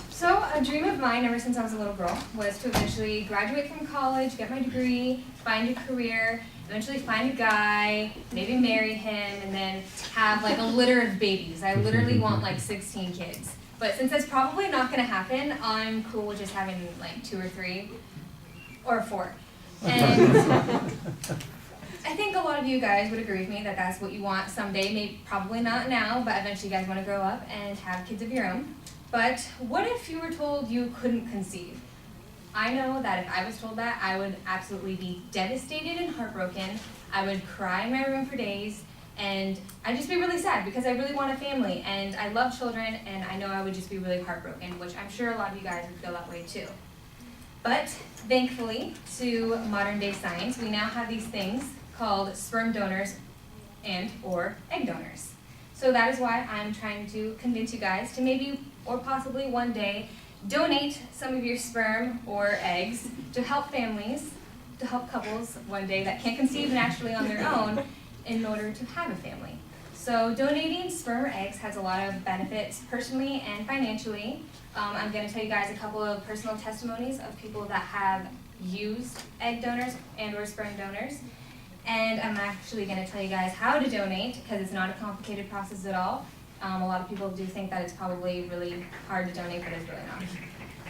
So a dream of mine ever since I was a little girl was to eventually graduate from college, get my degree, find a career, eventually find a guy, maybe marry him, and then have like a litter of babies. I literally want like 16 kids. But since that's probably not going to happen, I'm cool with just having like 2 or 3 or 4. And I think a lot of you guys would agree with me that that's what you want someday, maybe probably not now, but eventually you guys want to grow up and have kids of your own. But what if you were told you couldn't conceive? I know that if I was told that, I would absolutely be devastated and heartbroken. I would cry in my room for days, and I'd just be really sad because I really want a family, and I love children, and I know I would just be really heartbroken, which I'm sure a lot of you guys would feel that way too. But thankfully, to modern day science, we now have these things called sperm donors and or egg donors. So that is why I'm trying to convince you guys to maybe or possibly one day donate some of your sperm or eggs to help families, to help couples one day that can't conceive naturally on their own in order to have a family. So donating sperm or eggs has a lot of benefits personally and financially. I'm going to tell you guys a couple of personal testimonies of people that have used egg donors and or sperm donors. And I'm actually going to tell you guys how to donate because it's not a complicated process at all. A lot of people do think that it's probably really hard to donate, but it's really not.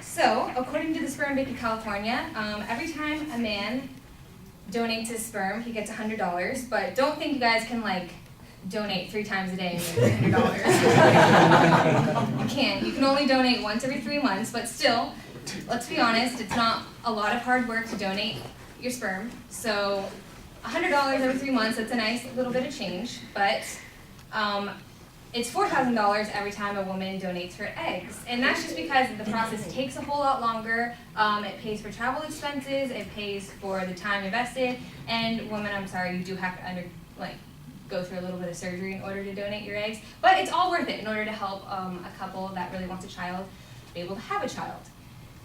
So, according to the Sperm Bank of California, every time a man donates his sperm, he gets $100. But don't think you guys can like donate 3 times a day and get $300. You can't. You can only donate once every 3 months, but still, let's be honest, it's not a lot of hard work to donate your sperm. So $100 every 3 months, that's a nice little bit of change, but it's $4,000 every time a woman donates her eggs. And that's just because the process takes a whole lot longer. It pays for travel expenses, it pays for the time invested, and women, I'm sorry, you do have to go through a little bit of surgery in order to donate your eggs, but it's all worth it in order to help a couple that really wants a child be able to have a child.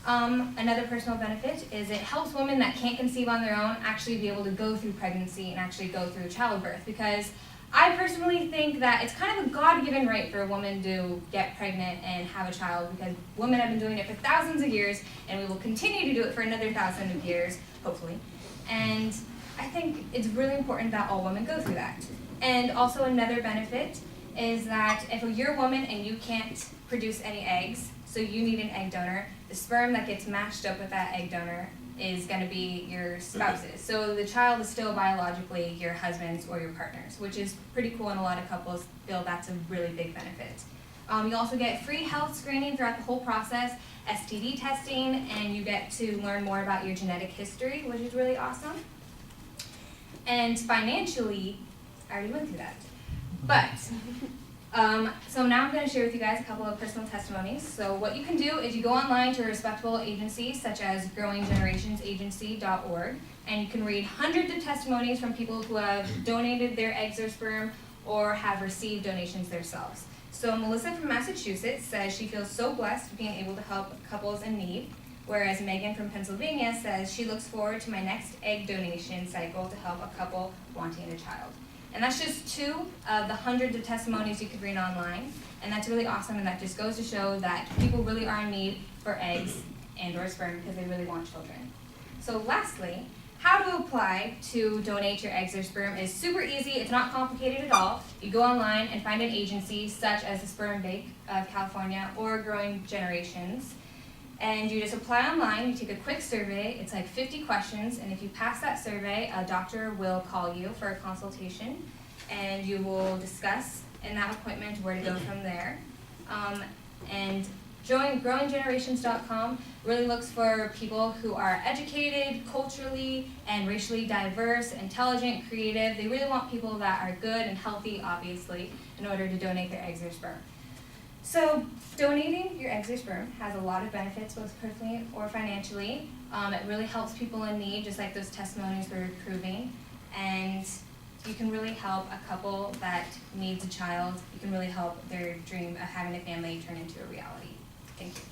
Another personal benefit is it helps women that can't conceive on their own actually be able to go through pregnancy and actually go through childbirth, because I personally think that it's kind of a God-given right for a woman to get pregnant and have a child, because women have been doing it for thousands of years, and we will continue to do it for another 1,000 of years, hopefully. And I think it's really important that all women go through that. And also another benefit is that if you're a woman and you can't produce any eggs, so you need an egg donor, the sperm that gets matched up with that egg donor is going to be your spouse's. So the child is still biologically your husband's or your partner's, which is pretty cool, and a lot of couples feel that's a really big benefit. You also get free health screening throughout the whole process, STD testing, and you get to learn more about your genetic history, which is really awesome. And financially, I already went through that. But so now I'm going to share with you guys a couple of personal testimonies. So what you can do is you go online to a respectable agency such as growinggenerationsagency.org, and you can read hundreds of testimonies from people who have donated their eggs or sperm or have received donations themselves. So Melissa from Massachusetts says she feels so blessed being able to help couples in need, whereas Megan from Pennsylvania says she looks forward to my next egg donation cycle to help a couple wanting a child. And that's just 2 of the hundreds of testimonies you could read online. And that's really awesome, and that just goes to show that people really are in need for eggs and or sperm because they really want children. So lastly, how to apply to donate your eggs or sperm is super easy. It's not complicated at all. You go online and find an agency such as the Sperm Bank of California or Growing Generations. And you just apply online, you take a quick survey, it's like 50 questions, and if you pass that survey, a doctor will call you for a consultation, and you will discuss in that appointment where to go from there. And growinggenerations.com really looks for people who are educated, culturally and racially diverse, intelligent, creative. They really want people that are good and healthy, obviously, in order to donate their eggs or sperm. So donating your eggs or sperm has a lot of benefits, both personally or financially. It really helps people in need, just like those testimonies were proving. And you can really help a couple that needs a child. You can really help their dream of having a family turn into a reality. Thank you.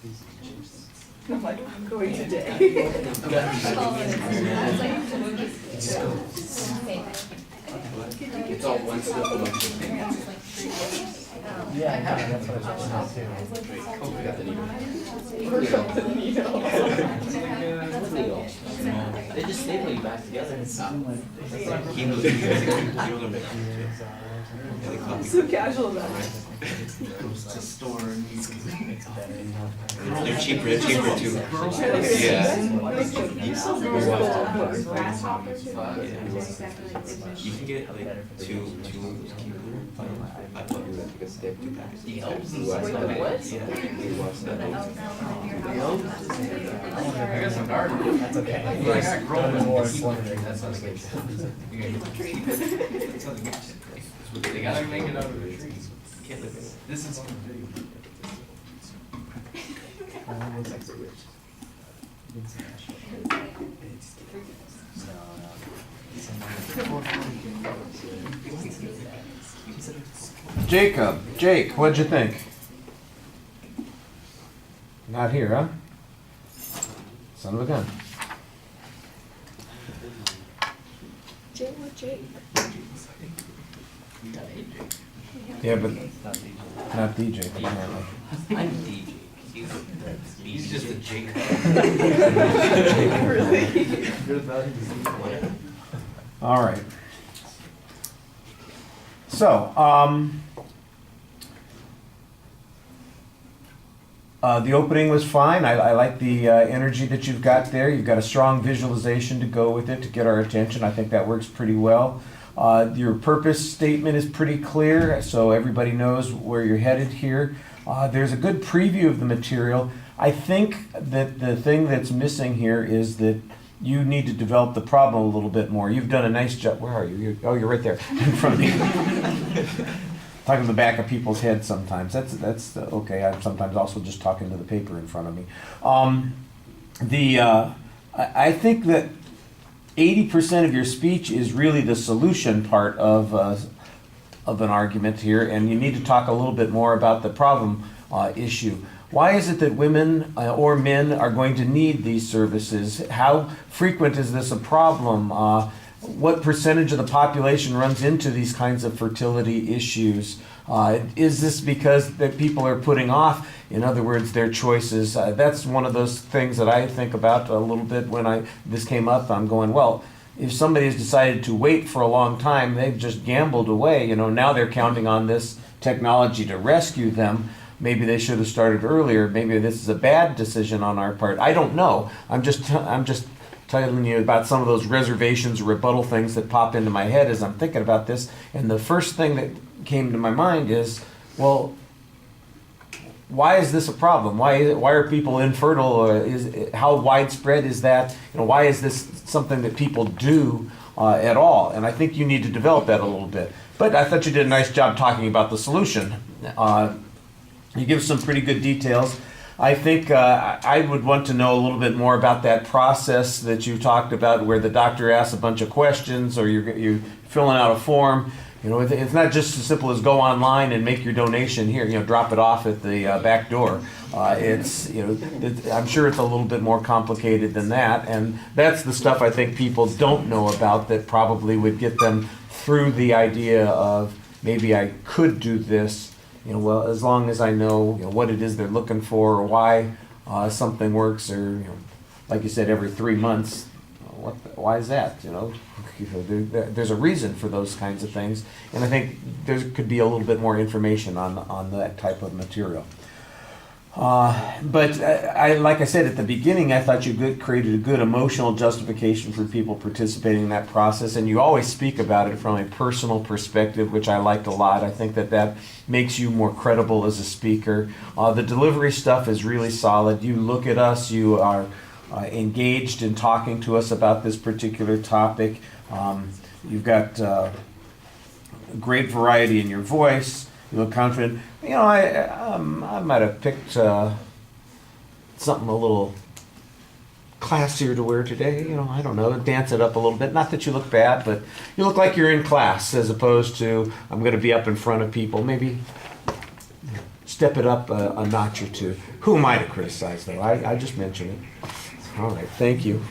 I'm like, I'm going today. It's all one step away. Yeah, that's what I was just too. Oh, we got the needle. They just staple you back together. It's not. So casual about it. Goes to store. They're cheaper too. Yeah. You can get like two I thought you were like a stick, 2 packets. The elves? Wait, the what? Yeah. I got some garden. That's okay. Like, that's not good. They gotta make it out of the trees. Can't live in it. This is video. Jake, what'd you think? Not here, huh? Son of a gun. Jake, what Jake? Yeah, but not DJ, apparently. I'm DJ. He's just a Jake. Really? All right. So, the opening was fine. I like the energy that you've got there. You've got a strong visualization to go with it to get our attention. I think that works pretty well. Your purpose statement is pretty clear, so everybody knows where you're headed here. There's a good preview of the material. I think that the thing that's missing here is that you need to develop the problem a little bit more. You've done a nice job. Where are you? You're right there in front of me. Talking to the back of people's heads sometimes. That's okay. I'm sometimes also just talking to the paper in front of me. I think that 80% of your speech is really the solution part of an argument here, and you need to talk a little bit more about the problem issue. Why is it that women or men are going to need these services? How frequent is this a problem? What percentage of the population runs into these kinds of fertility issues? Is this because that people are putting off, in other words, their choices? That's one of those things that I think about a little bit when this came up. I'm going, well, if somebody has decided to wait for a long time, they've just gambled away. Now they're counting on this technology to rescue them. Maybe they should have started earlier. Maybe this is a bad decision on our part. I don't know. I'm just telling you about some of those reservations or rebuttal things that pop into my head as I'm thinking about this. And the first thing that came to my mind is, well, why is this a problem? Why are people infertile? How widespread is that? Why is this something that people do at all? And I think you need to develop that a little bit. But I thought you did a nice job talking about the solution. You give some pretty good details. I think I would want to know a little bit more about that process that you talked about, where the doctor asks a bunch of questions, or you're filling out a form. It's not just as simple as go online and make your donation here. Drop it off at the back door. I'm sure it's a little bit more complicated than that, and that's the stuff I think people don't know about that probably would get them through the idea of maybe I could do this. Well, as long as I know, what it is they're looking for, or why something works, or like you said, every 3 months. Why is that? There's a reason for those kinds of things, and I think there could be a little bit more information on that type of material. But like I said at the beginning, I thought you created a good emotional justification for people participating in that process, and you always speak about it from a personal perspective, which I liked a lot. I think that makes you more credible as a speaker. The delivery stuff is really solid. You look at us, you are engaged in talking to us about this particular topic. You've got great variety in your voice. You look confident. I might have picked something a little classier to wear today. I don't know, dance it up a little bit. Not that you look bad, but you look like you're in class as opposed to I'm going to be up in front of people. Maybe step it up a notch or two. Who am I to criticize, though? I just mentioned it. All right, thank you.